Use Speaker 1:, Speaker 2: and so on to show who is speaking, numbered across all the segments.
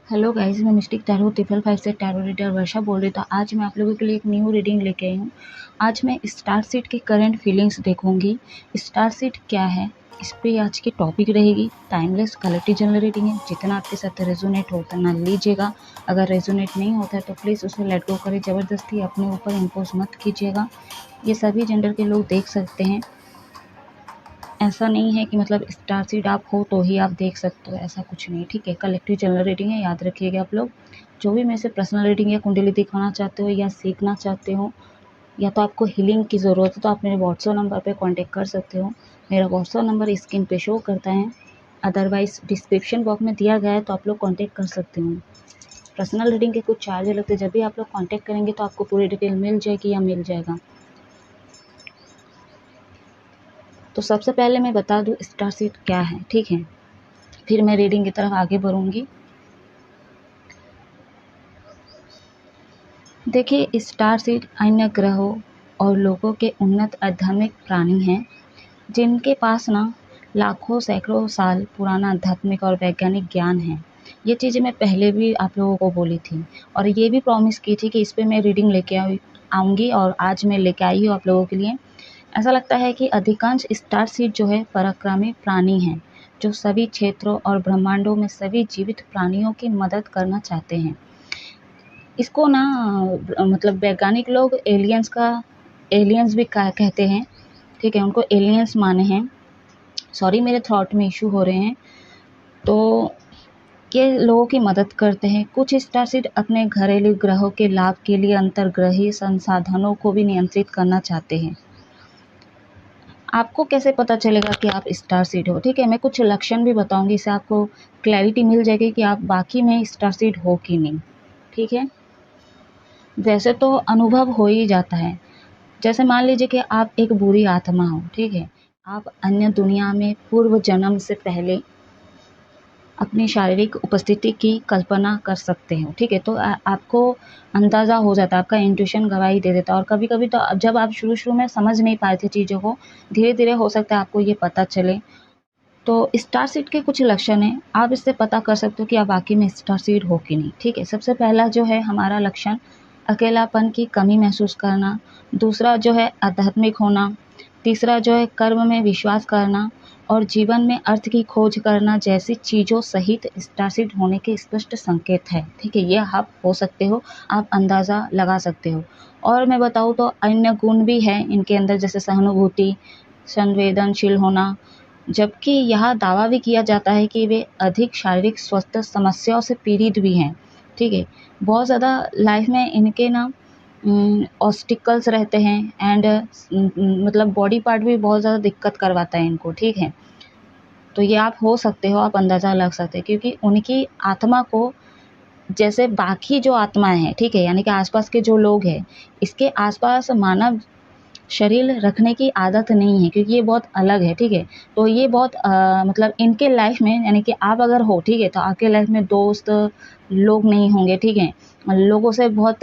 Speaker 1: Hello guys, मैं mistake tarot triple five से tarot reader वर्षा बोल रही हूँ। तो आज मैं आप लोगों के लिए एक न्यू रीडिंग लेके आई हूँ। आज मैं स्टार सीड के करंट फीलिंग्स देखूंगी। स्टार सीड क्या है, इस पे आज की टॉपिक रहेगी। टाइमलेस कलेक्टिव जनरल रीडिंग है। जितना आपके साथ रेजोनेट हो उतना लीजिएगा। अगर रेजोनेट नहीं होता है तो प्लीज़ उसे लेट गो करें। ज़बरदस्ती अपने ऊपर इम्पोज मत कीजिएगा। ये सभी जेंडर के लोग देख सकते हैं। ऐसा नहीं है कि मतलब स्टार सीड आप हो तो ही आप देख सकते हो, ऐसा कुछ नहीं। ठीक है, कलेक्टिव जनरल रीडिंग है, याद रखिएगा आप लोग। जो भी मेरे से पर्सनल रीडिंग या कुंडली दिखाना चाहते हो या सीखना चाहते हो या तो आपको हीलिंग की ज़रूरत है तो आप मेरे व्हाट्सएप नंबर पे कांटेक्ट कर सकते हो। मेरा व्हाट्सएप नंबर स्क्रीन पे शो करता है, अदरवाइज़ डिस्क्रिप्शन बॉक्स में दिया गया है तो आप लोग कॉन्टैक्ट कर सकते हो। पर्सनल रीडिंग के कुछ चार्ज लगते हैं, जब भी आप लोग कॉन्टैक्ट करेंगे तो आपको पूरी डिटेल मिल जाएगी या मिल जाएगा। तो सबसे पहले मैं बता दूँ स्टार सीड क्या है, ठीक है, फिर मैं रीडिंग की तरफ आगे बढ़ूंगी। देखिए, स्टार सीड अन्य ग्रहों और लोगों के उन्नत आध्यात्मिक प्राणी हैं जिनके पास ना लाखों सैकड़ों साल पुराना आध्यात्मिक और वैज्ञानिक ज्ञान है। ये चीज़ें मैं पहले भी आप लोगों को बोली थी और ये भी प्रॉमिस की थी कि इस पे मैं रीडिंग लेके आऊँगी और आज मैं लेके आई हूँ आप लोगों के लिए। ऐसा लगता है कि अधिकांश स्टार सीड जो है पराक्रमी प्राणी हैं जो सभी क्षेत्रों और ब्रह्मांडों में सभी जीवित प्राणियों की मदद करना चाहते हैं। इसको ना मतलब वैज्ञानिक लोग एलियंस भी कहते हैं। ठीक है, उनको एलियंस माने हैं। सॉरी, मेरे थ्रॉट में इशू हो रहे हैं। तो ये लोगों की मदद करते हैं। कुछ स्टार सीड अपने घरेलू ग्रहों के लाभ के लिए अंतर्ग्रहीय संसाधनों को भी नियंत्रित करना चाहते हैं। आपको कैसे पता चलेगा कि आप स्टार सीड हो? ठीक है, मैं कुछ लक्षण भी बताऊंगी, इससे आपको क्लैरिटी मिल जाएगी कि आप बाकी में स्टार सीड हो कि नहीं। ठीक है, वैसे तो अनुभव हो ही जाता है। जैसे मान लीजिए कि आप एक बुरी आत्मा हो, ठीक है, आप अन्य दुनिया में पूर्व जन्म से पहले अपनी शारीरिक उपस्थिति की कल्पना कर सकते हो। ठीक है, तो आपको अंदाज़ा हो जाता है, आपका इंट्यूशन गवाही दे देता है। और कभी कभी तो जब आप शुरू में समझ नहीं पाए थे चीज़ों को, धीरे धीरे हो सकता है आपको ये पता चले। तो स्टार सीड के कुछ लक्षण हैं, आप इससे पता कर सकते हो कि आप वाकई में स्टार सीड हो कि नहीं। ठीक है, सबसे पहला जो है हमारा लक्षण, अकेलापन की कमी महसूस करना। दूसरा जो है आध्यात्मिक होना। तीसरा जो है कर्म में विश्वास करना और जीवन में अर्थ की खोज करना जैसी चीज़ों सहित स्टार सीड होने के स्पष्ट संकेत है। ठीक है, ये आप हो सकते हो, आप अंदाज़ा लगा सकते हो। और मैं बताऊँ तो अन्य गुण भी हैं इनके अंदर, जैसे सहानुभूति, संवेदनशील होना। जबकि यह दावा भी किया जाता है कि वे अधिक शारीरिक स्वास्थ्य समस्याओं से पीड़ित भी हैं। ठीक है, बहुत ज़्यादा लाइफ में इनके ना ऑब्स्टिकल्स रहते हैं एंड मतलब बॉडी पार्ट भी बहुत ज़्यादा दिक्कत करवाता है इनको। ठीक है, तो ये आप हो सकते हो, आप अंदाज़ा लग सकते हैं, क्योंकि उनकी आत्मा को जैसे बाकी जो आत्माएं हैं, ठीक है, यानी कि आसपास के जो लोग हैं, इसके आसपास मानव शरीर रखने की आदत नहीं है, क्योंकि ये बहुत अलग है। ठीक है, तो ये बहुत मतलब इनके लाइफ में, यानी कि आप अगर हो, ठीक है, तो आपके लाइफ में दोस्त लोग नहीं होंगे। ठीक है, लोगों से बहुत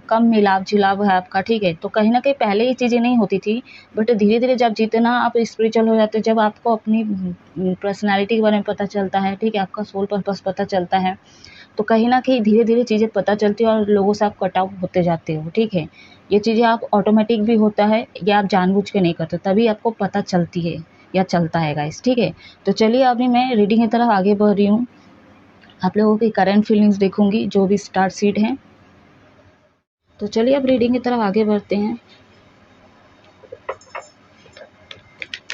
Speaker 1: कम मिलाप झिलाप है आपका। ठीक है, तो कहीं ना कहीं पहले ये चीज़ें नहीं होती थी, बट धीरे धीरे जब जितना आप स्पिरिचुअल हो जाते हो, जब आपको अपनी पर्सनैलिटी के बारे में पता चलता है, ठीक है, आपका सोल पर्पस पता चलता है, तो कहीं न कहीं धीरे-धीरे चीज़ें पता चलती है और लोगों से आप कट आउट होते जाते हो। ठीक है, ये चीज़ें आप ऑटोमेटिक भी होता है या आप जानबूझ के नहीं करते, तभी आपको पता चलती है या चलता है गाइस। ठीक है, तो चलिए अभी मैं रीडिंग की तरफ आगे बढ़ रही हूँ। आप लोगों की करंट फीलिंग्स देखूंगी जो भी स्टार सीड हैं। तो चलिए अब रीडिंग की तरफ आगे बढ़ते हैं।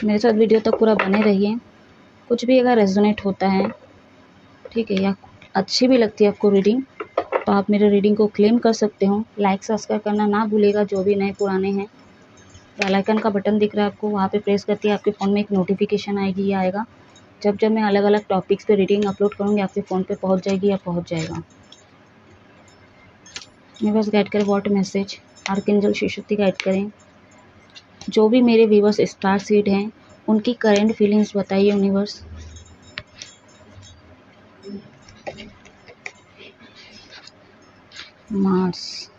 Speaker 1: मेरे साथ वीडियो तक पूरा बने रहिए। कुछ भी अगर रेजोनेट होता है, ठीक है, या अच्छी भी लगती है आपको रीडिंग, तो आप मेरे रीडिंग को क्लेम कर सकते हो। लाइक सब्सक्राइब करना ना भूलिएगा, जो भी नए पुराने हैं। बेल आइकन का बटन दिख रहा है आपको, वहाँ पे प्रेस करके आपके फ़ोन में एक नोटिफिकेशन आएगी, ये आएगा। जब जब मैं अलग अलग टॉपिक्स पे रीडिंग अपलोड करूँगी आपके फ़ोन पे पहुँच जाएगी या पहुँच जाएगा। मैं बस गाइड करें what message archangel Shiv Shakti guide करें। जो भी मेरे व्यूवर्स स्टार सीड हैं उनकी करेंट फीलिंग्स बताइए universe. Mars,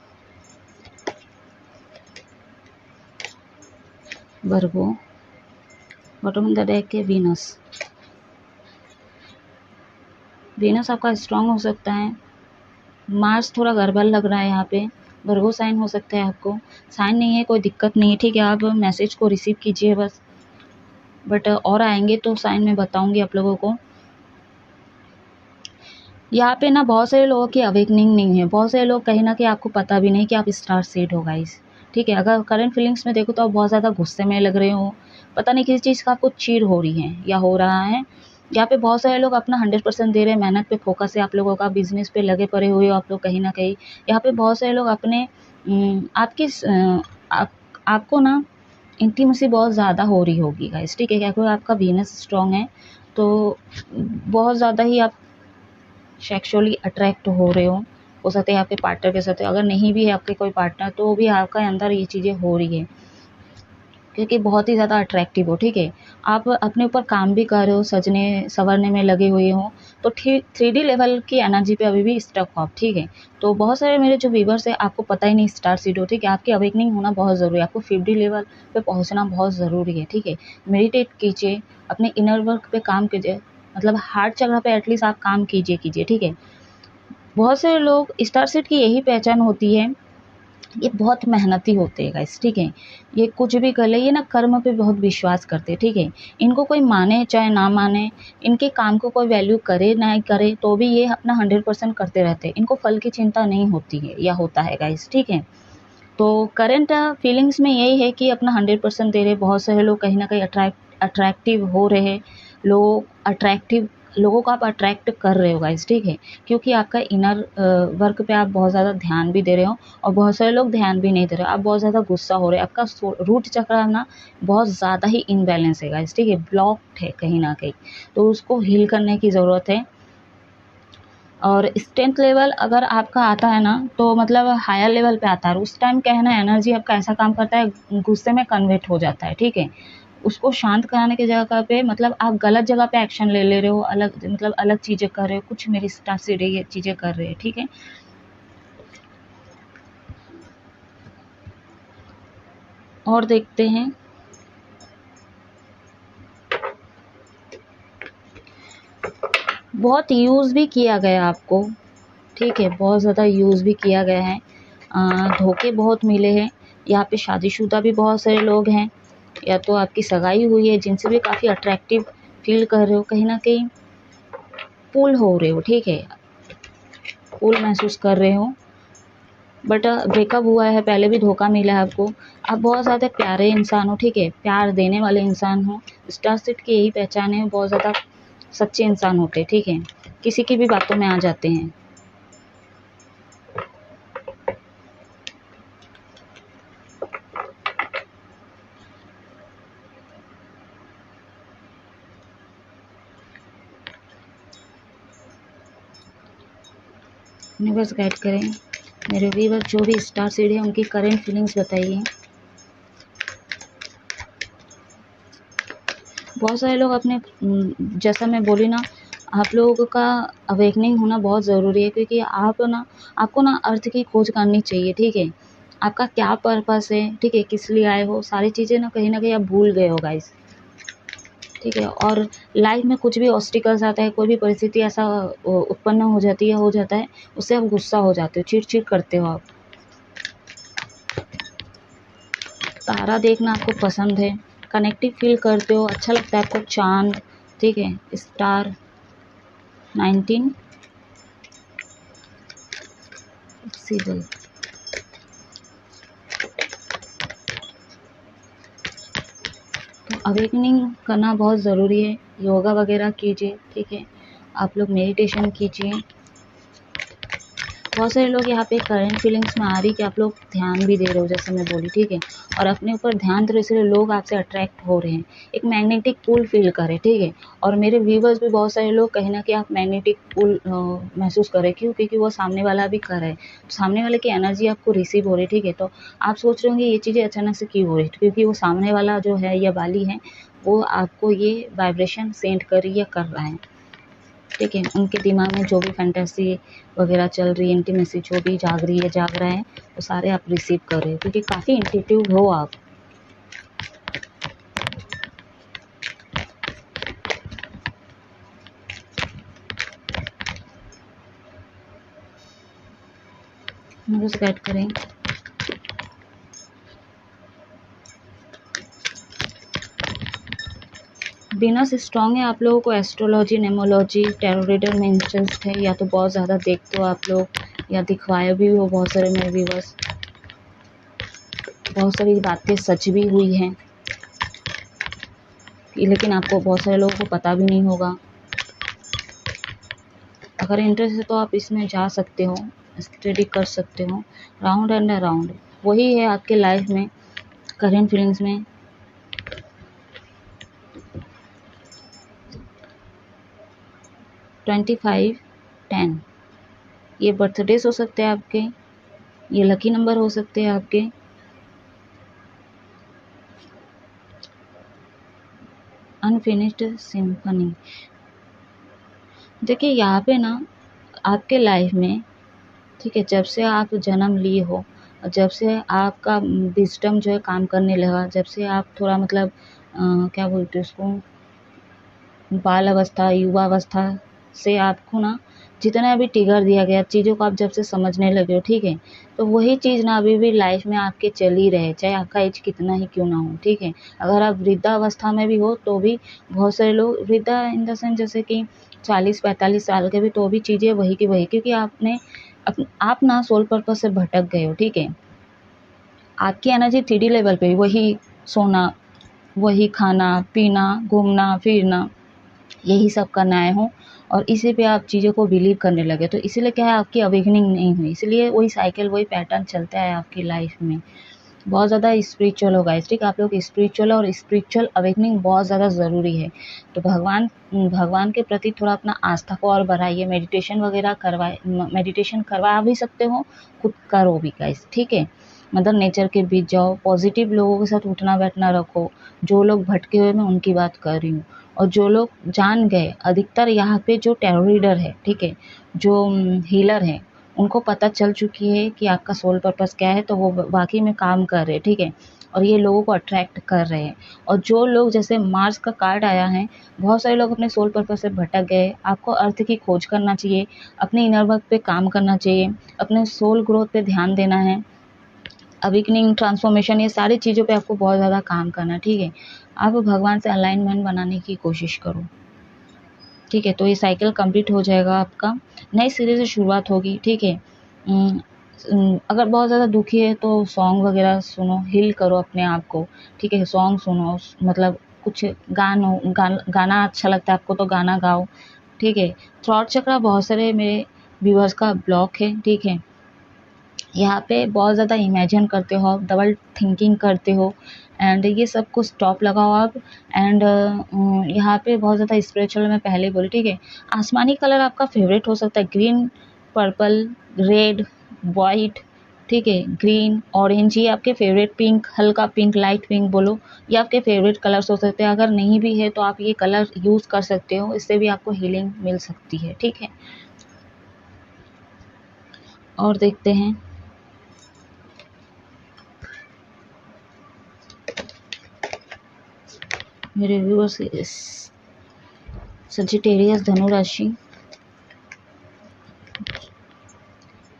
Speaker 1: Virgo, bottom of the deck है वीनस, वीनस आपका स्ट्रांग हो सकता है। मार्स थोड़ा गड़बड़ लग रहा है यहाँ पे। वर्गो साइन हो सकता है आपको। साइन नहीं है, कोई दिक्कत नहीं है, ठीक है। आप मैसेज को रिसीव कीजिए बस। बट और आएंगे तो साइन में बताऊंगी आप लोगों को। यहाँ पे ना बहुत सारे लोगों की अवेकनिंग नहीं है। बहुत सारे लोग कहीं ना कहीं आपको पता भी नहीं कि आप स्टार सीड हो गाइस, ठीक है। अगर करंट फीलिंग्स में देखो तो आप बहुत ज़्यादा गुस्से में लग रहे हो, पता नहीं किसी चीज़ का आपको चीड़ हो रही है या हो रहा है। यहाँ पे बहुत सारे लोग अपना 100% दे रहे हैं, मेहनत पे फोकस है आप लोगों का, बिजनेस पे लगे पड़े हुए हो आप लोग कहीं ना कहीं। यहाँ पे बहुत सारे लोग अपने आपकी आपको ना इंटीमेसी बहुत ज़्यादा हो रही होगी गाइस, ठीक है। क्या कोई आपका वीनस स्ट्रॉन्ग है तो बहुत ज़्यादा ही आप सेक्सुअली अट्रैक्ट हो रहे हो सकता है आपके पार्टनर के साथ। अगर नहीं भी है आपके कोई पार्टनर तो भी आपका अंदर ये चीज़ें हो रही है, क्योंकि बहुत ही ज़्यादा अट्रैक्टिव हो, ठीक है। आप अपने ऊपर काम भी कर रहे हो, सजने संवरने में लगे हुए हो, तो 3D लेवल की एनर्जी पे अभी भी स्टक हो आप, ठीक है। तो बहुत सारे मेरे जो व्यूवर्स है आपको पता ही नहीं स्टार सीड हो, ठीक है। आपकी अवेकनिंग होना बहुत ज़रूरी है, आपको 5D लेवल पे पहुंचना बहुत ज़रूरी है, ठीक है। मेडिटेट कीजिए, अपने इनर वर्क पे काम कीजिए, मतलब हार्ड जगह पे एटलीस्ट आप काम कीजिए, ठीक है। बहुत सारे लोग स्टार सीड की यही पहचान होती है, ये बहुत मेहनती होते हैं गाइस, ठीक है। ये कुछ भी कर ले, ये ना कर्म पे बहुत विश्वास करते हैं, ठीक है। इनको कोई माने चाहे ना माने, इनके काम को कोई वैल्यू करे ना करे तो भी ये अपना 100% करते रहते हैं। इनको फल की चिंता नहीं होती है या होता है गाइस, ठीक है। तो करंट फीलिंग्स में यही है कि अपना 100% दे रहे। बहुत सारे लोग कहीं ना कहीं अट्रैक्टिव हो रहे हैं। लोगों को आप अट्रैक्ट कर रहे हो गाइस, ठीक है, क्योंकि आपका इनर वर्क पे आप बहुत ज़्यादा ध्यान भी दे रहे हो और बहुत सारे लोग ध्यान भी नहीं दे रहे हो। आप बहुत ज़्यादा गुस्सा हो रहे हो, आपका रूट चक्र ना बहुत ज़्यादा ही इनबैलेंस है गाइस, ठीक है, ब्लॉक्ड है कहीं ना कहीं, तो उसको हील करने की ज़रूरत है। और स्ट्रेंथ लेवल अगर आपका आता है ना तो मतलब हायर लेवल पे आता है, उस टाइम क्या है ना, एनर्जी आपका ऐसा काम करता है, गुस्से में कन्वर्ट हो जाता है, ठीक है। उसको शांत कराने की जगह पे मतलब आप गलत जगह पे एक्शन ले रहे हो, अलग मतलब अलग चीज़ें कर रहे हो, कुछ मेरी स्टाफ से ये चीज़ें कर रहे हैं, ठीक है। और देखते हैं, बहुत यूज़ भी किया गया आपको, ठीक है, बहुत ज़्यादा यूज़ भी किया गया है। धोखे बहुत मिले हैं। यहाँ पे शादीशुदा भी बहुत सारे लोग हैं, या तो आपकी सगाई हुई है जिनसे भी काफ़ी अट्रैक्टिव फील कर रहे हो, कहीं ना कहीं पुल हो रहे हो, ठीक है, पुल महसूस कर रहे हो। बट ब्रेकअप हुआ है, पहले भी धोखा मिला है आपको। आप बहुत ज़्यादा प्यारे इंसान हो, ठीक है, प्यार देने वाले इंसान हो। स्टार सेट की यही पहचान है, बहुत ज़्यादा सच्चे इंसान होते, ठीक है, किसी की भी बातों में आ जाते हैं। यूनिवर्स गाइड करें मेरे व्यूवर, जो भी स्टार सीड है उनकी करेंट फीलिंग्स बताइए। बहुत सारे लोग अपने जैसा मैं बोली ना, आप लोगों का अवेकनिंग होना बहुत ज़रूरी है, क्योंकि आपको ना अर्थ की खोज करनी चाहिए, ठीक है। आपका क्या पर्पस है, ठीक है, किस लिए आए हो, सारी चीज़ें ना कहीं आप भूल गए हो गाइस, ठीक है। और लाइफ में कुछ भी ऑब्स्टिकल्स आता है, कोई भी परिस्थिति ऐसा उत्पन्न हो जाता है, उससे आप गुस्सा हो जाते हो, चिड़ करते हो आप। तारा देखना आपको पसंद है, कनेक्टिव फील करते हो, अच्छा लगता है आपको चांद, ठीक है, स्टार 19 सीरियल। तो अवेकनिंग करना बहुत ज़रूरी है, योगा वगैरह कीजिए, ठीक है, आप लोग मेडिटेशन कीजिए। बहुत सारे लोग यहाँ पे करंट फीलिंग्स में आ रही कि आप लोग ध्यान भी दे रहे हो, जैसे मैं बोली, ठीक है, और अपने ऊपर ध्यान दे रहे, इसलिए लोग आपसे अट्रैक्ट हो रहे हैं, एक मैग्नेटिक पुल फील करें, ठीक है। और मेरे व्यूवर्स भी बहुत सारे लोग कहीं ना कहीं आप मैग्नेटिक पुल महसूस करें, क्यों, क्योंकि वो सामने वाला भी कर रहा है, तो सामने वाले की एनर्जी आपको रिसीव हो रही है, ठीक है। तो आप सोच रहे होंगे ये चीज़ें अचानक से क्यों हो रही है, क्योंकि वो सामने वाला जो है या वाली है वो आपको ये वाइब्रेशन सेंड कर रही है, कर रहा है, ठीक है। उनके दिमाग में जो भी फैंटेसी वगैरह चल रही है, इंटीमेसी जो भी जाग रहा है, वो सारे आप रिसीव कर रहे हो, क्योंकि काफ़ी इंट्यूटिव हो आप। म्यूजिक ऐड करें। बिनस स्ट्रॉन्ग है, आप लोगों को एस्ट्रोलॉजी, नेमोलॉजी, टैरो रीडर में इंटरेस्ट है, या तो बहुत ज़्यादा देखते हो आप लोग, या दिखवाए भी हो बहुत सारे मेरे व्यूअर्स। बहुत सारी बातें सच भी हुई हैं, लेकिन आपको बहुत सारे लोगों को पता भी नहीं होगा। अगर इंटरेस्ट है तो आप इसमें जा सकते हो, स्टडी कर सकते हो। राउंड एंड अराउंड वही है आपके लाइफ में, करेंट फीलिंग्स में। ट्वेंटी 10 ये बर्थडेज हो सकते हैं आपके, ये लकी नंबर हो सकते हैं आपके। अनफिनिश्ड सिम्फनी, देखिए यहाँ पे ना आपके लाइफ में, ठीक है, जब से आप जन्म लिए हो, जब से आपका विजडम जो है काम करने लगा, जब से आप थोड़ा मतलब क्या बोलते हैं उसको, बाल अवस्था, युवा अवस्था से आपको ना जितना भी ट्रिगर दिया गया चीज़ों को आप जब से समझने लगे हो, ठीक है, तो वही चीज़ ना अभी भी लाइफ में आपके चल ही रहे, चाहे आपका एज कितना ही क्यों ना हो, ठीक है। अगर आप वृद्धावस्था में भी हो तो भी बहुत सारे लोग, वृद्धा इन द सेंस जैसे कि 40-45 साल के भी, तो भी चीज़ें वही की वही, क्योंकि आपने आप ना सोल पर्पस से भटक गए हो, ठीक है। आपकी एनर्जी 3D लेवल पे वही सोना, वही खाना पीना, घूमना फिरना, यही सब करना आए हों, और इसी पे आप चीज़ों को बिलीव करने लगे, तो इसीलिए क्या है, आपकी अवेकनिंग नहीं हुई, इसलिए वही साइकिल, वही पैटर्न चलता है आपकी लाइफ में। बहुत ज़्यादा स्पिरिचुअल होगा, ठीक, आप लोग स्पिरिचुअल, और स्पिरिचुअल अवेकनिंग बहुत ज़्यादा ज़रूरी है। तो भगवान के प्रति थोड़ा अपना आस्था को और बढ़ाइए, मेडिटेशन वगैरह करवाए, मेडिटेशन करवा भी सकते हो, खुद करो भी गाइस, ठीक है। मदर नेचर के बीच जाओ, पॉजिटिव लोगों के साथ उठना बैठना रखो। जो लोग भटके हुए, मैं उनकी बात कर रही हूँ, और जो लोग जान गए, अधिकतर यहाँ पे जो टैरो रीडर है, ठीक है, जो हीलर है, उनको पता चल चुकी है कि आपका सोल पर्पस क्या है, तो वो वाकई में काम कर रहे हैं, ठीक है, और ये लोगों को अट्रैक्ट कर रहे हैं। और जो लोग, जैसे मार्स का कार्ड आया है, बहुत सारे लोग अपने सोल पर्पस से भटक गए, आपको अर्थ की खोज करना चाहिए, अपने इनर वर्क पे काम करना चाहिए, अपने सोल ग्रोथ पे ध्यान देना है, अवेकनिंग, ट्रांसफॉर्मेशन, ये सारी चीज़ों पे आपको बहुत ज़्यादा काम करना है, ठीक है। आप भगवान से अलाइनमेंट बनाने की कोशिश करो, ठीक है। तो ये साइकिल कंप्लीट हो जाएगा आपका, नए सिरे से शुरुआत होगी, ठीक है। अगर बहुत ज़्यादा दुखी है तो सॉन्ग वगैरह सुनो, हील करो अपने आप को, ठीक है। सॉन्ग सुनो, मतलब कुछ गाना अच्छा लगता है आपको तो गाना गाओ, ठीक है। थ्रॉट चक्र बहुत सारे मेरे व्यूअर्स का ब्लॉक है, ठीक है। यहाँ पे बहुत ज़्यादा इमेजिन करते हो आप, डबल थिंकिंग करते हो, एंड ये सब को स्टॉप लगाओ आप। एंड यहाँ पे बहुत ज़्यादा स्पिरिचुअल, मैं पहले बोली, ठीक है। आसमानी कलर आपका फेवरेट हो सकता है, ग्रीन, पर्पल, रेड, वाइट, ठीक है, ग्रीन, ऑरेंज, ये आपके फेवरेट, पिंक, हल्का पिंक, लाइट पिंक बोलो, ये आपके फेवरेट कलर्स हो सकते हैं। अगर नहीं भी है तो आप ये कलर यूज़ कर सकते हो, इससे भी आपको हीलिंग मिल सकती है, ठीक है। और देखते हैं, मेरे व्यूअर्स, सजिटेरियस धनु राशि,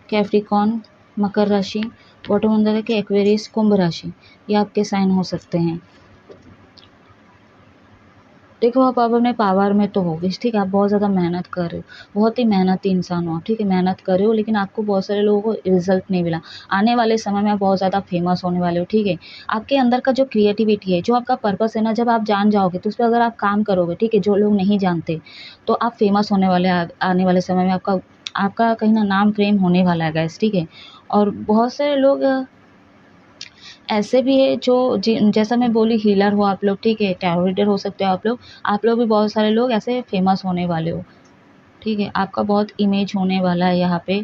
Speaker 1: कैप्रिकॉर्न मकर राशि, वाटरमंडल के एक्वेरियस कुंभ राशि, ये आपके साइन हो सकते हैं। देखो आप अपने पावर में तो होगे, ठीक है, आप बहुत ज़्यादा मेहनत कर रहे हो, बहुत ही मेहनती इंसान हो, ठीक है, मेहनत कर रहे हो, लेकिन आपको बहुत सारे लोगों को रिजल्ट नहीं मिला। आने वाले समय में आप बहुत ज़्यादा फेमस होने वाले हो, ठीक है। आपके अंदर का जो क्रिएटिविटी है, जो आपका पर्पस है ना, जब आप जान जाओगे तो उस पर अगर आप काम करोगे, ठीक है, जो लोग नहीं जानते, तो आप फेमस होने वाले, आने वाले समय में आपका आपका कहीं ना नाम फ्रेम होने वाला है गाइस, ठीक है। और बहुत सारे लोग ऐसे भी है जो जैसा मैं बोली, हीलर हो आप लोग, ठीक है, टैरो रीडर हो सकते हो आप लोग भी बहुत सारे लोग ऐसे फेमस होने वाले हो, ठीक है। आपका बहुत इमेज होने वाला है यहाँ पे।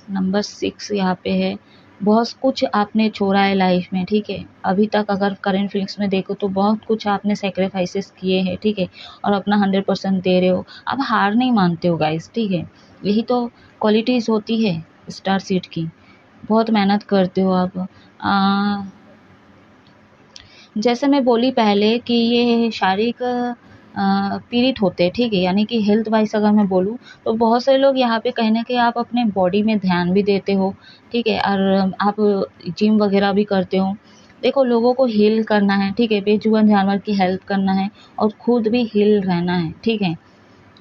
Speaker 1: नंबर 6 यहाँ पे है। बहुत कुछ आपने छोड़ा है लाइफ में, ठीक है। अभी तक अगर करंट फीलिंग्स में देखो तो बहुत कुछ आपने सेक्रीफाइसेस किए हैं, ठीक है, और अपना 100% दे रहे हो। आप हार नहीं मानते हो गाइस, ठीक है। यही तो क्वालिटीज़ होती है स्टार सीड की। बहुत मेहनत करते हो आप। जैसे मैं बोली पहले कि ये शारीरिक पीड़ित होते हैं, ठीक है। यानी कि हेल्थ वाइज अगर मैं बोलूँ तो बहुत सारे लोग यहाँ पे कहीं न कहीं आप अपने बॉडी में ध्यान भी देते हो, ठीक है, और आप जिम वगैरह भी करते हो। देखो लोगों को हील करना है, ठीक है, बेजुबान जानवर की हेल्प करना है और खुद भी हील रहना है, ठीक है।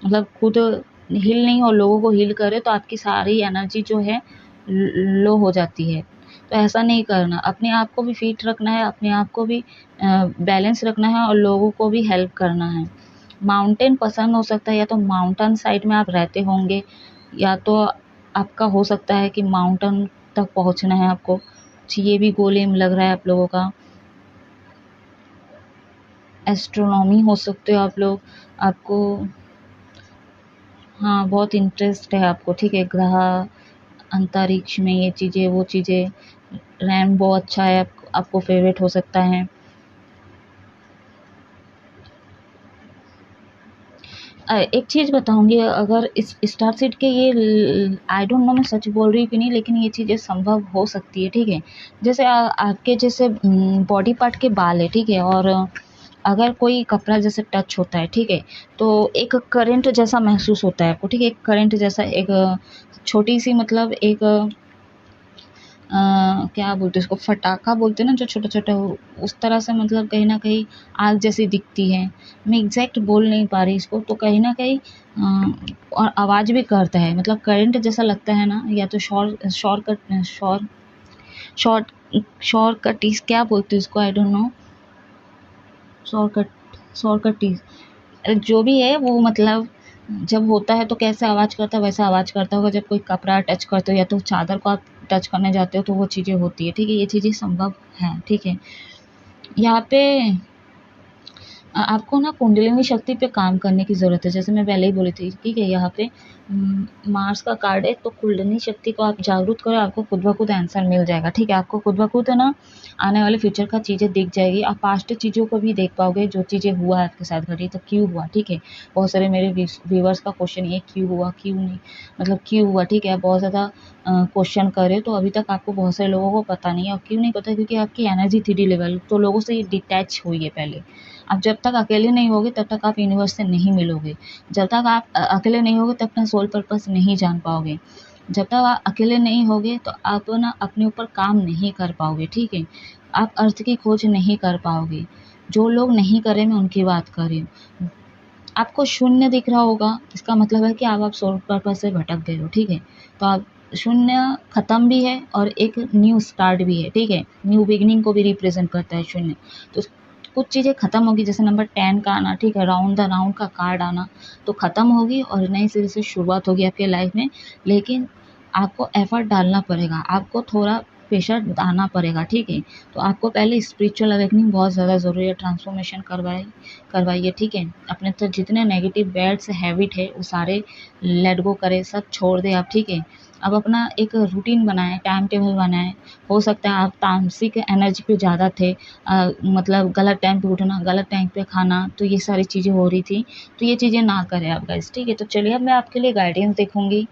Speaker 1: मतलब खुद हील नहीं और लोगों को हील करे तो आपकी सारी एनर्जी जो है लो हो जाती है। तो ऐसा नहीं करना, अपने आप को भी फिट रखना है, अपने आप को भी बैलेंस रखना है और लोगों को भी हेल्प करना है। माउंटेन पसंद हो सकता है, या तो माउंटेन साइड में आप रहते होंगे, या तो आपका हो सकता है कि माउंटेन तक पहुंचना है आपको। कुछ ये भी गोल एम लग रहा है आप लोगों का। एस्ट्रोनॉमी हो सकते हो आप लोग, आपको हाँ बहुत इंटरेस्ट है आपको, ठीक है। ग्रह, अंतरिक्ष में ये चीज़ें वो चीज़ें, रेनबो अच्छा है, आपको फेवरेट हो सकता है। एक चीज़ बताऊंगी, अगर इस स्टार सीड के ये आई डोंट नो मैं सच बोल रही हूँ कि नहीं, लेकिन ये चीज़ें संभव हो सकती है, ठीक है। जैसे आपके जैसे बॉडी पार्ट के बाल है, ठीक है, और अगर कोई कपड़ा जैसे टच होता है, ठीक है, तो एक करंट जैसा महसूस होता है आपको, ठीक है, एक करंट जैसा, एक छोटी सी मतलब एक क्या बोलते हैं उसको, फटाका बोलते हैं ना जो छोटा छोटा, उस तरह से मतलब कहीं ना कहीं आग जैसी दिखती है। मैं एग्जैक्ट बोल नहीं पा रही इसको, तो कहीं ना कहीं और आवाज़ भी करता है, मतलब करंट जैसा लगता है ना, या तो शॉर्ट शॉर्ट क्या बोलते हैं उसको, आई डोंट नो। शॉर्ट जो भी है वो, मतलब जब होता है तो कैसे आवाज़ करता है वैसा आवाज़ करता होगा। जब कोई कपड़ा टच करते हो या तो चादर को आप टच करने जाते हो तो वो चीज़ें होती है, ठीक है। ये चीज़ें संभव हैं, ठीक है। यहाँ पे आपको ना कुंडलिनी शक्ति पे काम करने की ज़रूरत है, जैसे मैं पहले ही बोली थी, ठीक है। यहाँ पे मार्स का कार्ड है, तो कुंडलिनी शक्ति को आप जागरूक करो, आपको खुद ब खुद आंसर मिल जाएगा, ठीक है। आपको खुद ब खुद है ना आने वाले फ्यूचर का चीज़ें दिख जाएगी, आप पास्ट चीज़ों को भी देख पाओगे, जो चीज़ें हुआ है आपके साथ घटी तो क्यों हुआ, ठीक है। बहुत सारे मेरे व्यूवर्स का क्वेश्चन ये, क्यों हुआ, क्यों नहीं, मतलब क्यों हुआ, ठीक है। आप बहुत ज़्यादा क्वेश्चन कर रहे हो, तो अभी तक आपको बहुत सारे लोगों को पता नहीं है। और क्यों नहीं पता, क्योंकि आपकी एनर्जी 3D लेवल तो लोगों से डिटैच हुई है पहले। आप जब तक अकेले नहीं होगे तब तक आप यूनिवर्स से नहीं मिलोगे। जब तक आप अकेले नहीं होगे तब तक सोल पर्पस नहीं जान पाओगे। जब तक आप अकेले नहीं होगे तो आप ना अपने ऊपर काम नहीं कर पाओगे, ठीक है। आप अर्थ की खोज नहीं कर पाओगे। जो लोग नहीं करे मैं उनकी बात कर रही हूँ। आपको शून्य दिख रहा होगा, इसका मतलब है कि आप सोल पर्पस से भटक गए हो, ठीक है। तो आप शून्य खत्म भी है और एक न्यू स्टार्ट भी है, ठीक है। न्यू बिगिनिंग को भी रिप्रेजेंट करता है शून्य। तो कुछ चीज़ें ख़त्म होगी, जैसे नंबर 10 का आना, ठीक है, राउंड द राउंड का कार्ड आना, तो ख़त्म होगी और नई सिरे से शुरुआत होगी आपके लाइफ में। लेकिन आपको एफर्ट डालना पड़ेगा, आपको थोड़ा प्रेशर आना पड़ेगा, ठीक है। तो आपको पहले स्पिरिचुअल अवेकनिंग बहुत ज़्यादा ज़रूरी है, ट्रांसफॉर्मेशन करवाइए, ठीक है। अपने तो जितने नेगेटिव बैड्स हैबिट है वो सारे लेट गो करें, सब छोड़ दें आप, ठीक है। अब अपना एक रूटीन बनाएं, टाइम टेबल बनाएं। हो सकता है आप तामसिक एनर्जी पे ज़्यादा थे, मतलब गलत टाइम पे उठना, गलत टाइम पे खाना, तो ये सारी चीज़ें हो रही थी, तो ये चीज़ें ना करें आप गाइस, ठीक है। तो चलिए अब मैं आपके लिए गाइडेंस देखूंगी,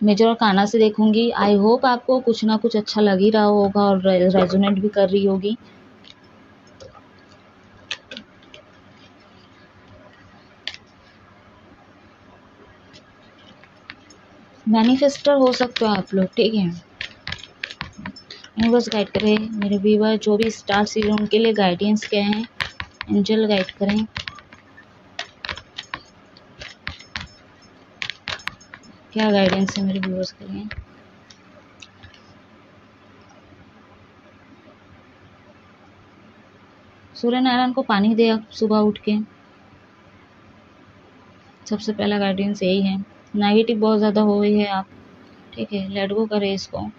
Speaker 1: मेजर और काना से देखूंगी। आई होप आपको कुछ ना कुछ अच्छा लग ही रहा होगा और रेजोनेट भी कर रही होगी। मैनिफेस्टर हो सकते हो आप लोग, ठीक है। यूनिवर्स गाइड करें, मेरे व्यूवर जो भी स्टार सीरीज उनके लिए गाइडेंस क्या है, एंजल गाइड करें, क्या गाइडेंस है मेरे व्यूवर्स के लिए। सूर्य नारायण को पानी दे आप सुबह उठ के, सबसे पहला गाइडेंस यही है। नेगेटिव बहुत ज़्यादा हो गई है आप, ठीक है, लेट गो करें इसको।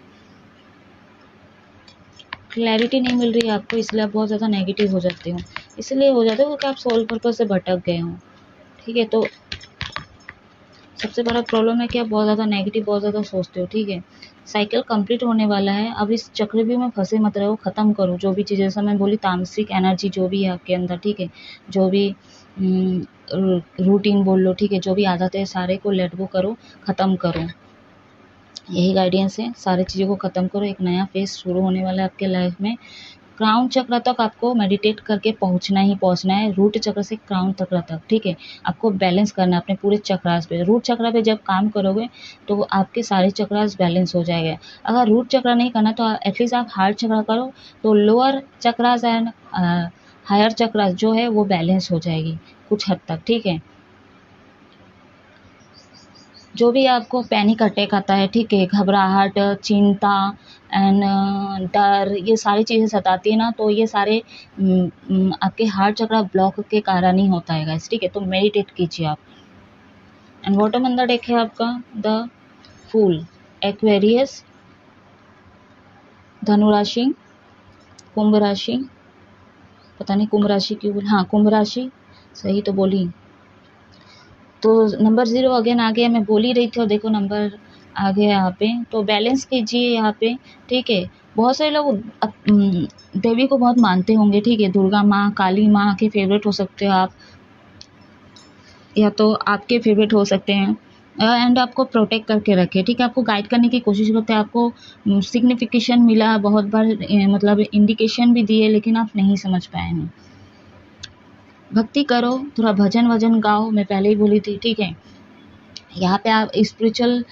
Speaker 1: क्लैरिटी नहीं मिल रही है आपको, इसलिए आप बहुत ज़्यादा नेगेटिव हो जाते हो, इसलिए हो जाते हो क्योंकि आप सोल पर्पस से भटक गए हो, ठीक है। तो सबसे बड़ा प्रॉब्लम है कि आप बहुत ज़्यादा नेगेटिव बहुत ज़्यादा सोचते हो, ठीक है। साइकिल कंप्लीट होने वाला है, अब इस चक्रव्यूह में फंसे मत रहो, ख़त्म करो जो भी चीज़ें, जैसा मैं बोली तामसिक एनर्जी जो भी है आपके अंदर, ठीक है, जो भी रूटीन बोल लो, ठीक है, जो भी आदत है सारे को लेट गो करो, ख़त्म करो। यही गाइडेंस है, सारी चीज़ों को ख़त्म करो, एक नया फेज शुरू होने वाला है आपके लाइफ में। क्राउन चक्र तक आपको मेडिटेट करके पहुंचना ही पहुंचना है, रूट चक्र से क्राउन चक्र तक, ठीक है। आपको बैलेंस करना है अपने पूरे चक्रास पे। रूट चक्र पे जब काम करोगे तो आपके सारे चक्रास बैलेंस हो जाएंगे। अगर रूट चक्र नहीं करना तो एटलीस्ट आप हार्ट चक्र करो, तो lower chakras and higher chakras जो है वो बैलेंस हो जाएगी कुछ हद तक, ठीक है। जो भी आपको पैनिक अटैक आता है, ठीक है, घबराहट, चिंता एंड डर, ये सारी चीज़ें सताती है ना, तो ये सारे आपके हार्ट चक्र ब्लॉक के कारण ही होता है गाइस, ठीक है। तो मेडिटेट कीजिए आप। एंड बॉटम अंदर देखे आपका द फूल, एक्वेरियस, धनु राशि, कुंभ राशि, पता नहीं कुंभ राशि क्यों बोली, हाँ कुंभ राशि सही तो बोली। तो नंबर 0 अगेन आ गया, मैं बोल ही रही थी और देखो नंबर आ गया यहाँ पे। तो बैलेंस कीजिए यहाँ पे, ठीक है। बहुत सारे लोग देवी को बहुत मानते होंगे, ठीक है। दुर्गा माँ, काली माँ के फेवरेट हो सकते हो आप, या तो आपके फेवरेट हो सकते हैं। एंड आपको प्रोटेक्ट करके रखे, ठीक है। आपको गाइड करने की कोशिश करते हैं, आपको सिग्निफिकेशन मिला बहुत बार, मतलब इंडिकेशन भी दिए, लेकिन आप नहीं समझ पाए हैं। भक्ति करो, थोड़ा भजन वजन गाओ, मैं पहले ही बोली थी, ठीक है। यहाँ पे आप स्पिरिचुअल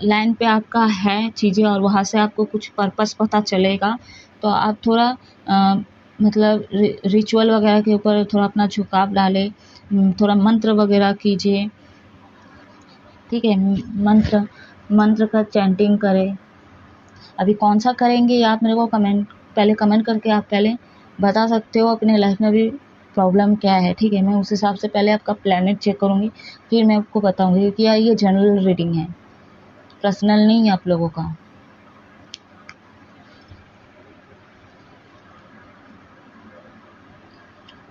Speaker 1: लाइन पे आपका है चीज़ें, और वहाँ से आपको कुछ पर्पस पता चलेगा, तो आप थोड़ा मतलब रिचुअल वगैरह के ऊपर थोड़ा अपना झुकाव डालें, थोड़ा मंत्र वगैरह कीजिए, ठीक है। मंत्र का चैंटिंग करें। अभी कौन सा करेंगे ये आप मेरे को कमेंट करके आप पहले बता सकते हो अपने लाइफ में भी प्रॉब्लम क्या है, ठीक है। मैं उस हिसाब से पहले आपका प्लैनेट चेक करूँगी, फिर मैं आपको बताऊँगी, क्योंकि ये जनरल रीडिंग है, पर्सनल नहीं है आप लोगों का।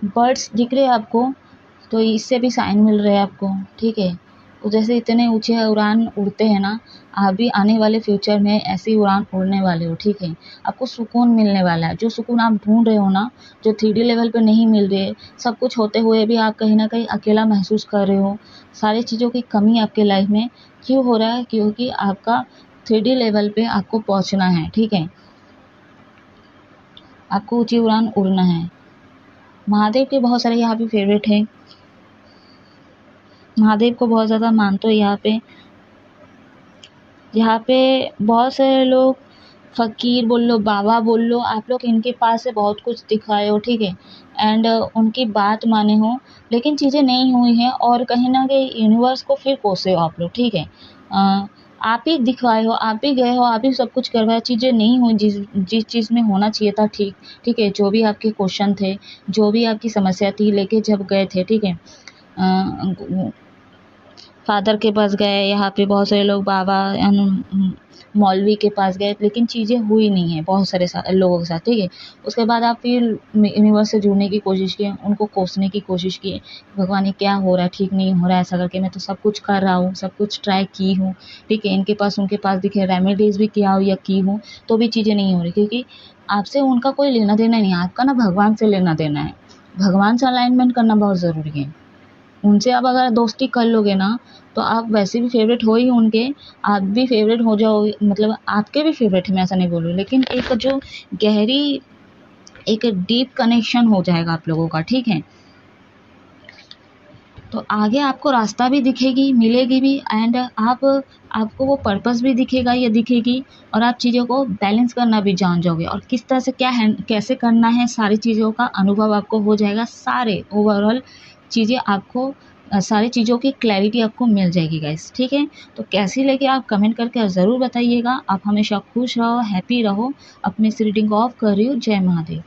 Speaker 1: बर्ड्स दिख रहे हैं आपको, तो इससे भी साइन मिल रहे हैं आपको, ठीक है। तो जैसे इतने ऊंचे उड़ान उड़ते हैं ना, आप भी आने वाले फ्यूचर में ऐसी उड़ान उड़ने वाले हो, ठीक है। आपको सुकून मिलने वाला है, जो सुकून आप ढूंढ रहे हो ना, जो 3D लेवल पे नहीं मिल रही है, सब कुछ होते हुए भी आप कहीं ना कहीं अकेला महसूस कर रहे हो, सारी चीज़ों की कमी आपके लाइफ में क्यों हो रहा है, क्योंकि आपका 3D लेवल पे आपको पहुँचना है, ठीक है। आपको ऊँची उड़ान उड़ना है। महादेव के बहुत सारे यहाँ पे फेवरेट हैं, महादेव को बहुत ज़्यादा मानते हो यहाँ पे बहुत सारे लोग, फ़कीर बोल लो, बाबा बोल लो, आप लोग इनके पास से बहुत कुछ दिखाए हो, ठीक है। एंड उनकी बात माने हो, लेकिन चीज़ें नहीं हुई हैं, और कहीं ना कहीं यूनिवर्स को फिर कोसे हो आप लोग, ठीक है। आप ही दिखवाए हो, आप ही गए हो, आप ही सब कुछ करवाए, चीज़ें नहीं हुई जिस चीज़ में होना चाहिए था, ठीक है। जो भी आपके क्वेश्चन थे, जो भी आपकी समस्या थी, लेके जब गए थे, ठीक है, फादर के पास गए, यहाँ पे बहुत सारे लोग बाबा मौलवी के पास गए, लेकिन चीज़ें हुई नहीं है बहुत सारे लोगों के साथ, ठीक है। उसके बाद आप फिर यूनिवर्स से जुड़ने की कोशिश किए, उनको कोसने की कोशिश की, भगवान ये क्या हो रहा है, ठीक नहीं हो रहा है, ऐसा करके मैं तो सब कुछ कर रहा हूँ, सब कुछ ट्राई की हूँ, ठीक है। इनके पास उनके पास दिखे, रेमेडीज़ भी किया हो या की हूँ, तो भी चीज़ें नहीं हो रही, क्योंकि आपसे उनका कोई लेना देना नहीं है, आपका ना भगवान से लेना देना है। भगवान से अलाइनमेंट करना बहुत ज़रूरी है। उनसे आप अगर दोस्ती कर लोगे ना, तो आप वैसे भी फेवरेट हो ही उनके, आप भी फेवरेट हो जाओगे, मतलब आपके भी फेवरेट है, मैं ऐसा नहीं बोल रही, लेकिन एक जो गहरी, एक डीप कनेक्शन हो जाएगा आप लोगों का, ठीक है। तो आगे आपको रास्ता भी दिखेगी, मिलेगी भी, एंड आपको वो पर्पस भी दिखेगा या दिखेगी, और आप चीज़ों को बैलेंस करना भी जान जाओगे, और किस तरह से कैसे करना है, सारी चीज़ों का अनुभव आपको हो जाएगा, सारे ओवरऑल चीज़ें आपको, सारी चीज़ों की क्लैरिटी आपको मिल जाएगी गाइस, ठीक है। तो कैसी लगी आप कमेंट करके ज़रूर बताइएगा। आप हमेशा खुश रहो, हैप्पी रहो। अपने इस रीडिंग को ऑफ कर रही हूँ। जय महादेव।